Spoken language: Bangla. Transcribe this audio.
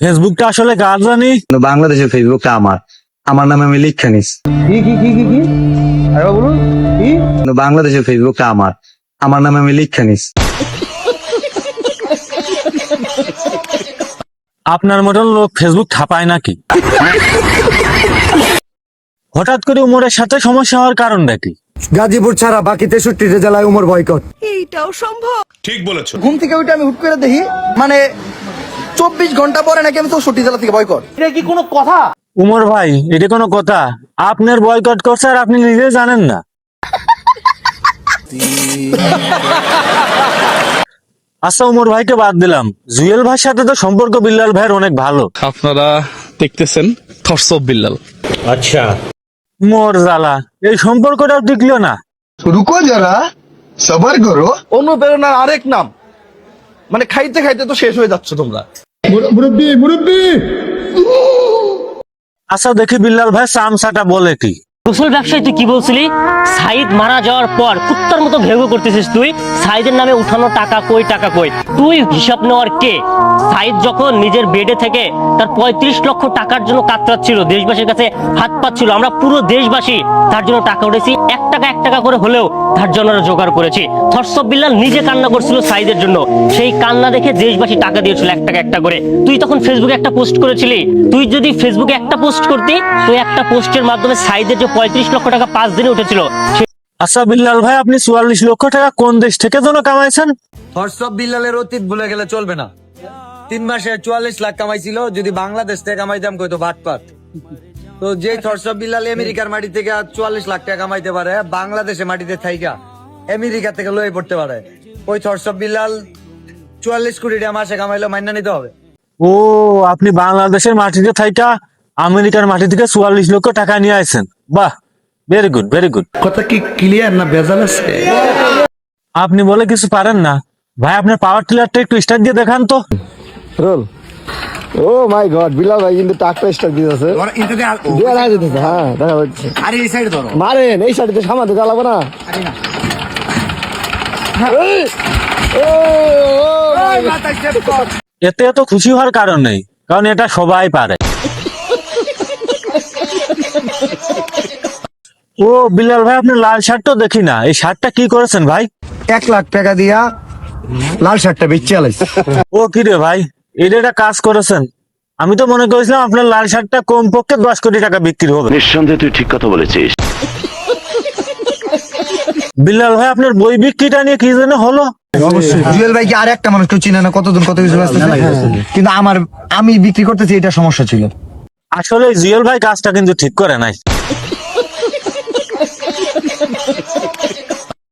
ফেসবুকটা আসলে কার জানি? বাংলাদেশের ফেসবুকটা আমার আমার নামে আমি লিখে নিস। কি আরে বলুন কি? বাংলাদেশের ফেসবুকটা আমার আমার নামে আমি লিখে নিস। আপনার মতন লোক ফেসবুক ছাপায় নাকি? হঠাৎ করে উমরের সাথে সমস্যা হওয়ার কারণটা কি? গাজীপুর ছাড়া বাকি 63 জেলায় উমর বয়কট। ঘুম থেকে উঠে আমি হুট করে দেখি মানে 24 ঘন্টা পরে নাকি আমি 64 জেলা থেকে বয়কট। এটা কি কোনো কথা? উমর ভাই, এটা কোনো কথা? আপনার বয়কট করছে আর আপনি নিজে জানেন না। আচ্ছা, উমর ভাইকে বাদ দিলাম, জুয়েল ভাইয়ের সাথে তো সম্পর্ক বিল্লাল ভাইয়ের অনেক ভালো। আপনারা দেখতেছেন থটস অফ বিল্লাল। মোর জ্বালা, এই সম্পর্কটাও টিকলো না। रुको जरा सबर करो। অনুপ্রেরণার আরেক নাম মানে খাইতে খাইতে তো শেষ হয়ে যাচ্ছ তোমরা। আচ্ছা দেখি বিল্লাল ভাই চামচাটা বলে কি। গোসল ব্যবসায়ী তুই কি বলছিলি? সাইদ মারা যাওয়ার পর কুত্তার মতো ভেগো করতেছিস তুই। সাইদের নামে উঠানো টাকা কই? তুই হিসাব নেওয়ার কে? সাইদ যখন নিজের বেডে থেকে তার 35 লক্ষ টাকার জন্য কাতরাচ্ছিল, দেশবাসীর কাছে হাত পাচ্ছিল, আমরা পুরো দেশবাসী তার জন্য টাকা উঠেছি, এক টাকা করে হলেও তার জন্য জোগাড় করেছি। থটস অফ বিল্লাল নিজে কান্না করছিল সাইদের জন্য, সেই কান্না দেখে দেশবাসী টাকা দিয়েছিল এক টাকা করে। তুই তখন ফেসবুকে একটা পোস্ট করেছিলি, তুই যদি ফেসবুকে একটা পোস্ট করতি, তুই একটা পোস্টের মাধ্যমে সাইদের যে 35 লক্ষ টাকা 5 দিনে উঠেছিল। আচ্ছা বিল্লাল ভাই, আপনি 44 লক্ষ টাকা কোন দেশ থেকে যেন কামাইছেন? হোয়াটসঅ্যাপ বিল্লালের অতীত ভুলে গেলে চলবে না। 3 মাসে 44 লাখ কামাইছিল, যদি বাংলাদেশ থেকে কামাইতাম কইতো ভাটপাত। তো যে হোয়াটসঅ্যাপ বিল্লাল আমেরিকার মাটি থেকে 44 লাখ টাকা কামাইতে পারে, বাংলাদেশে মাটিতে থাইকা আমেরিকা থেকে লয়ে পড়তে পারে, ওই হোয়াটসঅ্যাপ বিল্লাল 44 কোটি টাকা মাসে কামাইলো মাইনা নিতে হবে। ও, আপনি বাংলাদেশের মাটিতে থাইকা আমেরিকার মাটি থেকে 44 লক্ষ টাকা নিয়ে আসেন। বাহ, ভেরি গুড, ভেরি গুড। কথা কি ক্লিয়ার না ভেজাল আছে? আপনি বলে কিছু পারেন না ভাই, আপনার পাওয়ার টিলারটা একটু স্টার্ট দিয়ে দেখান তো। রোল ও মাই গড, বিল্লাল ভাই কিন্তু টাকটা স্টার্ট দিতেছে। দিয়া না দিতেছে, হ্যাঁ দেখা যাচ্ছে। আরে এই সাইডে ধরো। মারেন এই সাইডে সামাতে জ্বালাবো না। এতে এত খুশি হওয়ার কারণ নেই, কারণ এটা সবাই পারে। ও বিল্লাল ভাই, আপনি লাল শার্টটা দেখি না, এই শার্টটা কি করেছেন ভাই? 1 লাখ টাকা দিয়া লাল শার্টটা বেচে আলাইছে। ও কি রে ভাই, এটা একটা কাজ করেছেন। আমি তো মনে করেছিলাম আপনার লাল শার্টটা কমপক্ষে 10 কোটি টাকা বিক্রি হবে। নিঃসন্দেহে তুই ঠিক কথা বলেছিস। বিল্লাল ভাই, আপনার বই বিক্রিটা নিয়ে কি যেন হলো? জুয়েল ভাই কি আর একটা মানুষ কেউ চিনে না, কতদিন কত কিছু ব্যস্ত আছে। কিন্তু আমি বিক্রি করতেছি, এটা সমস্যা ছিল। আসলে জুয়েল ভাই কাজটা কিন্তু ঠিক করে নাই।